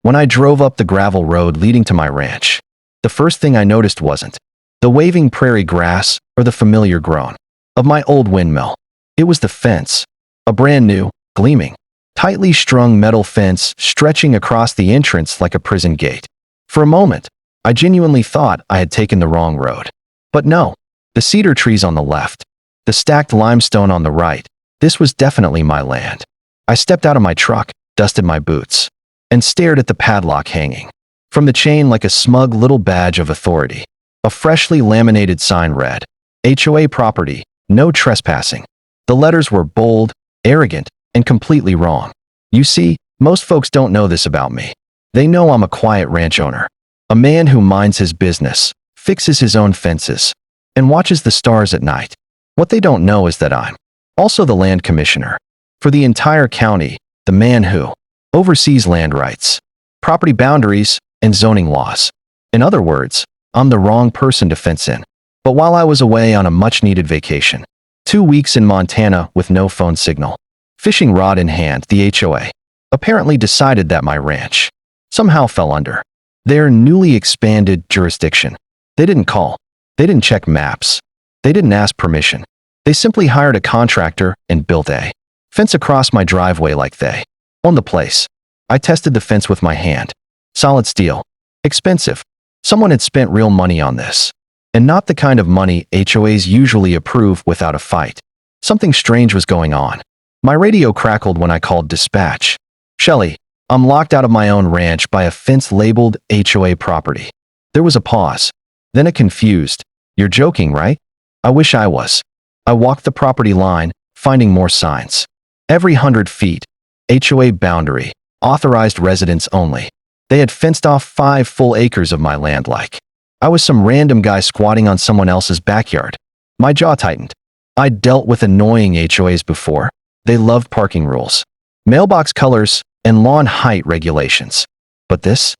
When I drove up the gravel road leading to my ranch, the first thing I noticed wasn't the waving prairie grass or the familiar groan of my old windmill. It was the fence, a brand new, gleaming, tightly strung metal fence stretching across the entrance like a prison gate. For a moment, I genuinely thought I had taken the wrong road. But no, the cedar trees on the left, the stacked limestone on the right, this was definitely my land. I stepped out of my truck, dusted my boots, and stared at the padlock hanging from the chain like a smug little badge of authority. A freshly laminated sign read, HOA property, no trespassing. The letters were bold, arrogant, and completely wrong. You see, most folks don't know this about me. They know I'm a quiet ranch owner, a man who minds his business, fixes his own fences, and watches the stars at night. What they don't know is that I'm also the land commissioner for the entire county, the man who oversees land rights, property boundaries, and zoning laws. In other words, I'm the wrong person to fence in. But while I was away on a much-needed vacation, 2 weeks in Montana with no phone signal, fishing rod in hand, the HOA apparently decided that my ranch somehow fell under their newly expanded jurisdiction. They didn't call. They didn't check maps. They didn't ask permission. They simply hired a contractor and built a fence across my driveway like they owned the place. I tested the fence with my hand. Solid steel. Expensive. Someone had spent real money on this. And not the kind of money HOAs usually approve without a fight. Something strange was going on. My radio crackled when I called dispatch. Shelly, I'm locked out of my own ranch by a fence labeled HOA property. There was a pause. Then a confused, "You're joking, right?" I wish I was. I walked the property line, finding more signs. Every 100 feet, HOA boundary, authorized residents only. They had fenced off 5 full acres of my land like I was some random guy squatting on someone else's backyard. My jaw tightened. I'd dealt with annoying HOAs before. They loved parking rules, mailbox colors, and lawn height regulations. But this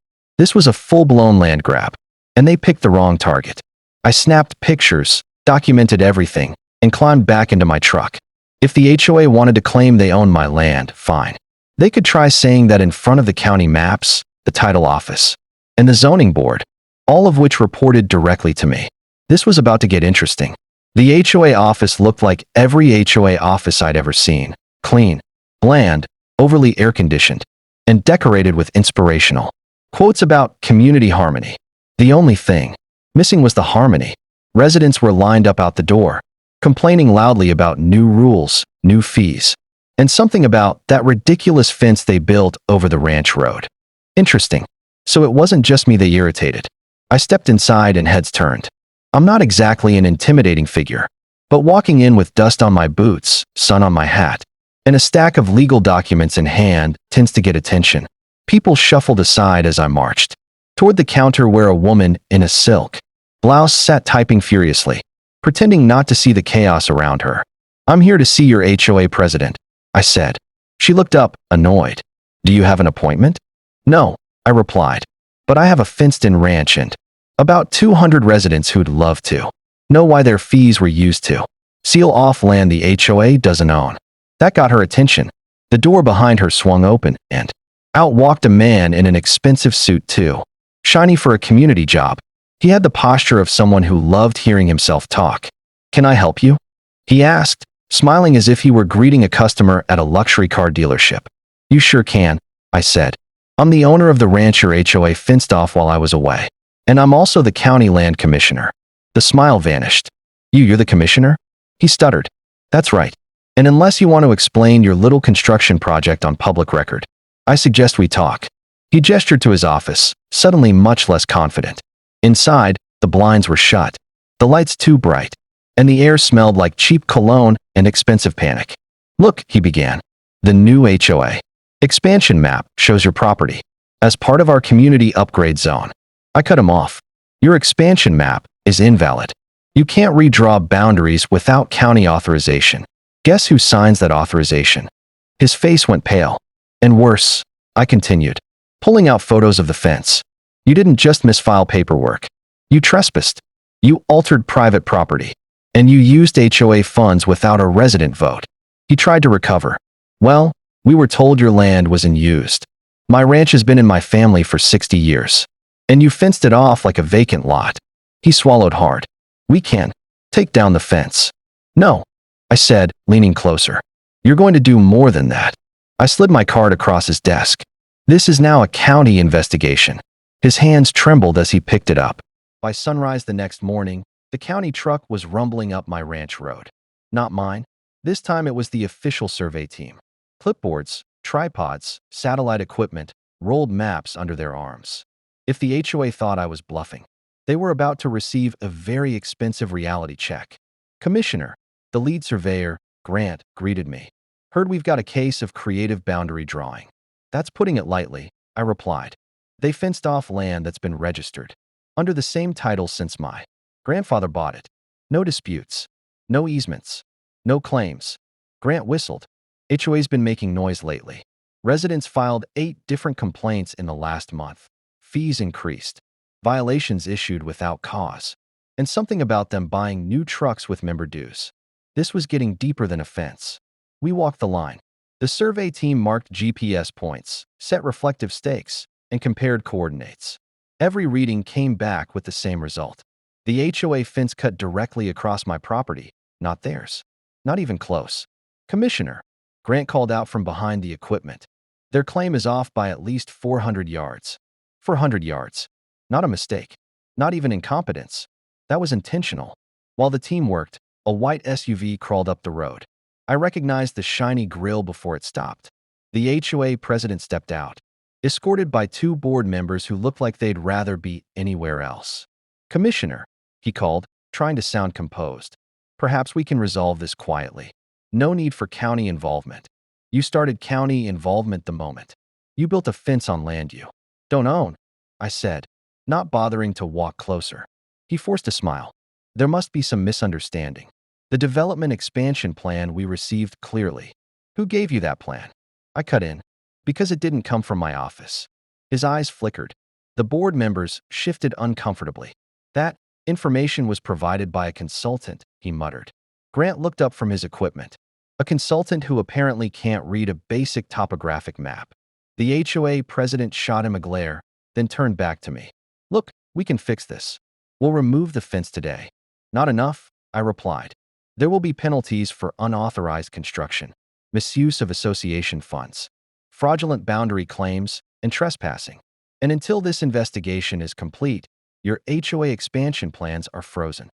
was a full-blown land grab, and they picked the wrong target. I snapped pictures, documented everything, and climbed back into my truck. If the HOA wanted to claim they owned my land, fine. They could try saying that in front of the county maps, the title office, and the zoning board, all of which reported directly to me. This was about to get interesting. The HOA office looked like every HOA office I'd ever seen. Clean, bland, overly air-conditioned, and decorated with inspirational quotes about community harmony. The only thing missing was the harmony. Residents were lined up out the door, complaining loudly about new rules, new fees, and something about that ridiculous fence they built over the ranch road. Interesting. So it wasn't just me they irritated. I stepped inside and heads turned. I'm not exactly an intimidating figure, but walking in with dust on my boots, sun on my hat, and a stack of legal documents in hand tends to get attention. People shuffled aside as I marched toward the counter where a woman in a silk blouse sat typing furiously, pretending not to see the chaos around her. "I'm here to see your HOA president," I said. She looked up, annoyed. "Do you have an appointment?" "No," I replied, "but I have a fenced-in ranch and about 200 residents who'd love to know why their fees were used to seal off land the HOA doesn't own." That got her attention. The door behind her swung open, and out walked a man in an expensive suit too, shiny for a community job. He had the posture of someone who loved hearing himself talk. "Can I help you?" he asked, smiling as if he were greeting a customer at a luxury car dealership. "You sure can," I said. "I'm the owner of the ranch your HOA fenced off while I was away. And I'm also the county land commissioner." The smile vanished. You're the commissioner?" He stuttered. "That's right. And unless you want to explain your little construction project on public record, I suggest we talk." He gestured to his office, suddenly much less confident. Inside, the blinds were shut, the lights too bright, and the air smelled like cheap cologne and expensive panic. "Look," he began. "The new HOA expansion map shows your property as part of our community upgrade zone." I cut him off. "Your expansion map is invalid. You can't redraw boundaries without county authorization. Guess who signs that authorization?" His face went pale. "And worse," I continued, pulling out photos of the fence. "You didn't just misfile paperwork. You trespassed. You altered private property. And you used HOA funds without a resident vote." He tried to recover. "Well, we were told your land was unused." My ranch has been in my family for 60 years. And you fenced it off like a vacant lot. He swallowed hard. We can take down the fence. No, I said, leaning closer. You're going to do more than that. I slid my card across his desk. This is now a county investigation. His hands trembled as he picked it up. By sunrise the next morning, the county truck was rumbling up my ranch road. Not mine. This time it was the official survey team. Clipboards, tripods, satellite equipment, rolled maps under their arms. If the HOA thought I was bluffing, they were about to receive a very expensive reality check. Commissioner, the lead surveyor, Grant, greeted me. Heard we've got a case of creative boundary drawing. That's putting it lightly, I replied. They fenced off land that's been registered, under the same title since my grandfather bought it. No disputes, no easements, no claims. Grant whistled. HOA's been making noise lately. Residents filed 8 different complaints in the last month. Fees increased, violations issued without cause, and something about them buying new trucks with member dues. This was getting deeper than a fence. We walked the line. The survey team marked GPS points, set reflective stakes, and compared coordinates. Every reading came back with the same result. The HOA fence cut directly across my property, not theirs. Not even close. Commissioner, Grant called out from behind the equipment. Their claim is off by at least 400 yards. 400 yards. Not a mistake. Not even incompetence. That was intentional. While the team worked, a white SUV crawled up the road. I recognized the shiny grille before it stopped. The HOA president stepped out, escorted by 2 board members who looked like they'd rather be anywhere else. Commissioner, he called, trying to sound composed. Perhaps we can resolve this quietly. No need for county involvement. You started county involvement the moment you built a fence on land you don't own, I said, not bothering to walk closer. He forced a smile. There must be some misunderstanding. The development expansion plan we received clearly. Who gave you that plan? I cut in. Because it didn't come from my office. His eyes flickered. The board members shifted uncomfortably. That information was provided by a consultant, he muttered. Grant looked up from his equipment. A consultant who apparently can't read a basic topographic map. The HOA president shot him a glare, then turned back to me. Look, we can fix this. We'll remove the fence today. Not enough, I replied. There will be penalties for unauthorized construction, misuse of association funds, fraudulent boundary claims, and trespassing. And until this investigation is complete, your HOA expansion plans are frozen.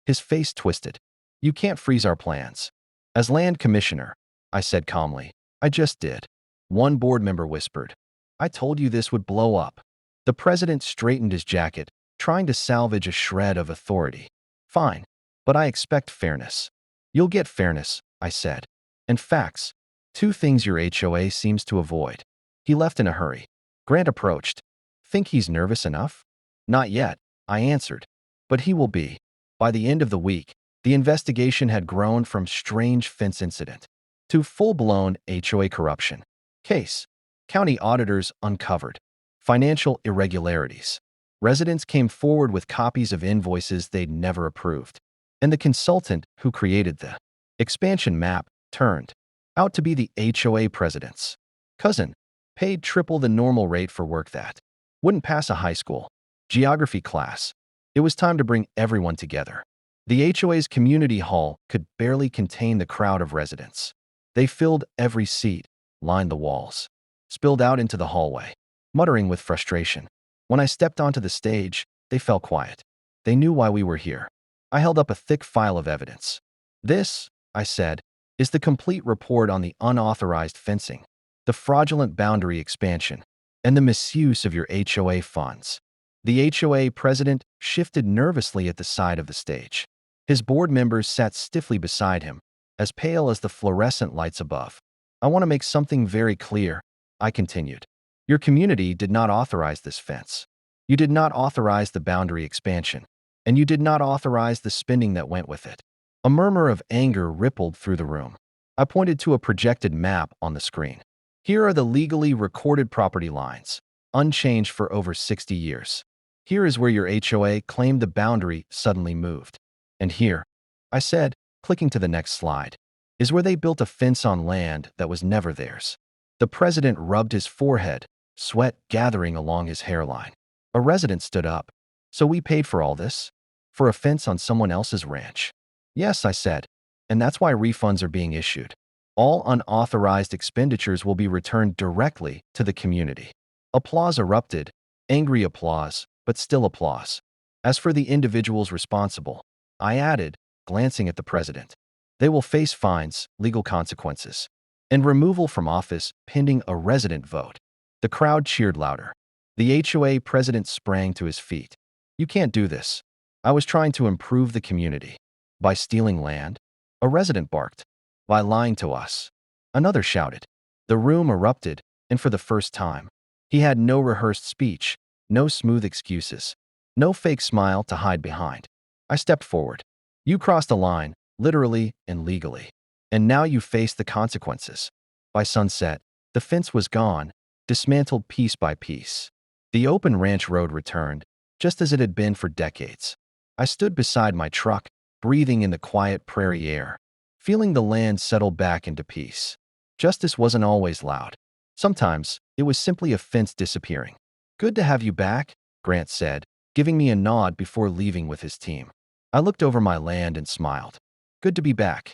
His face twisted. You can't freeze our plans. As land commissioner, I said calmly, I just did. One board member whispered. I told you this would blow up. The president straightened his jacket, trying to salvage a shred of authority. Fine, but I expect fairness. You'll get fairness, I said. And facts. 2 things your HOA seems to avoid. He left in a hurry. Grant approached. Think he's nervous enough? Not yet, I answered. But he will be. By the end of the week, the investigation had grown from strange fence incident to full-blown HOA corruption case. County auditors uncovered financial irregularities. Residents came forward with copies of invoices they'd never approved. And the consultant who created the expansion map turned out to be the HOA president's cousin, paid triple the normal rate for work that wouldn't pass a high school geography class. It was time to bring everyone together. The HOA's community hall could barely contain the crowd of residents. They filled every seat, lined the walls, spilled out into the hallway, muttering with frustration. When I stepped onto the stage, they fell quiet. They knew why we were here. I held up a thick file of evidence. This, I said, is the complete report on the unauthorized fencing, the fraudulent boundary expansion, and the misuse of your HOA funds. The HOA president shifted nervously at the side of the stage. His board members sat stiffly beside him, as pale as the fluorescent lights above. I want to make something very clear, I continued. Your community did not authorize this fence. You did not authorize the boundary expansion, and you did not authorize the spending that went with it. A murmur of anger rippled through the room. I pointed to a projected map on the screen. Here are the legally recorded property lines, unchanged for over 60 years. Here is where your HOA claimed the boundary suddenly moved. And here, I said, clicking to the next slide, is where they built a fence on land that was never theirs. The president rubbed his forehead, sweat gathering along his hairline. A resident stood up. So we paid for all this? For a fence on someone else's ranch? Yes, I said. And that's why refunds are being issued. All unauthorized expenditures will be returned directly to the community. Applause erupted, angry applause, but still applause. As for the individuals responsible, I added, glancing at the president, they will face fines, legal consequences, and removal from office pending a resident vote. The crowd cheered louder. The HOA president sprang to his feet. You can't do this. I was trying to improve the community. By stealing land? A resident barked. By lying to us? Another shouted. The room erupted, and for the first time, he had no rehearsed speech, no smooth excuses, no fake smile to hide behind. I stepped forward. You crossed a line, literally and legally. And now you face the consequences. By sunset, the fence was gone, dismantled piece by piece. The open ranch road returned, just as it had been for decades. I stood beside my truck, breathing in the quiet prairie air, feeling the land settle back into peace. Justice wasn't always loud. Sometimes, it was simply a fence disappearing. Good to have you back, Grant said, giving me a nod before leaving with his team. I looked over my land and smiled. Good to be back.